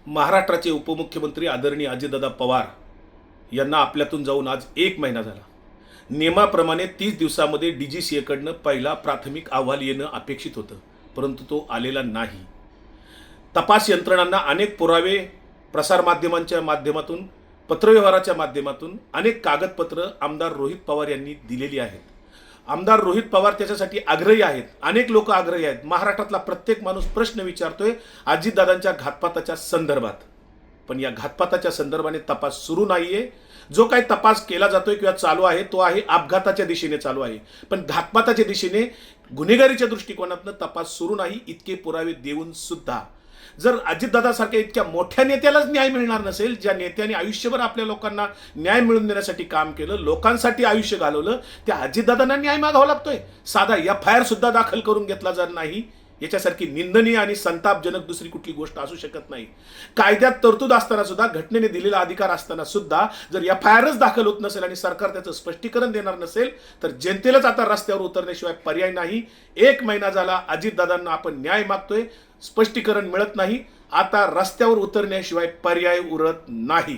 महाराष्ट्राचे उपमुख्यमंत्री आदरणीय अजितदादा पवार यांना आपल्यातून जाऊन आज 1 महिना झाला। नियमाप्रमाणे 30 दिवसामध्ये DGCAकडनं पहिला प्राथमिक अहवाल येणं अपेक्षित होतं, परंतु तो आलेला नाही। तपास यंत्रणांना अनेक पुरावे प्रसारमाध्यमांच्या माध्यमातून, पत्रव्यवहाराच्या माध्यमातून अनेक कागदपत्र आमदार रोहित पवार यांनी दिलेली आहेत। आमदार रोहित पवार त्याच्यासाठी आग्रही आहेत, अनेक लोक आग्रही आहेत। महाराष्ट्रातला प्रत्येक माणूस प्रश्न विचारतोय अजितदादांच्या घातपाताच्या संदर्भात, पण या घातपाताच्या संदर्भाने तपास सुरू नाहीये। जो काही तपास केला जातोय किंवा चालू आहे तो आहे अपघाताच्या दिशेने चालू आहे, पण घातपाताच्या दिशेने गुन्हेगारीच्या दृष्टिकोनातून तपास सुरू नाही। इतके पुरावे देऊन सुद्धा जर अजितदादासारख्या इतक्या मोठ्या नेत्यालाच न्याय मिळणार नसेल, ज्या नेत्याने आयुष्यभर आपल्या लोकांना न्याय मिळवून देण्यासाठी काम केलं, लोकांसाठी आयुष्य घालवलं, त्या अजितदादांना न्याय मागावा लागतोय। साधा FIR सुद्धा दाखल करून घेतला जात नाही। याच्यासारखी निंदनीय आणि संतापजनक दुसरी कुठली गोष्ट असू शकत नाही। कायद्यात तरतूद असताना सुद्धा, घटनेने दिलेला अधिकार असताना सुद्धा जर FIRच दाखल होत नसेल आणि सरकार त्याचं स्पष्टीकरण देणार नसेल, तर जनतेलाच आता रस्त्यावर उतरण्याशिवाय पर्याय नाही। 1 महिना झाला अजितदादांना आपण न्याय मागतोय, स्पष्टीकरण मिळत नाही। आता रस्त्यावर उतरण्याशिवाय पर्याय उरत नाही।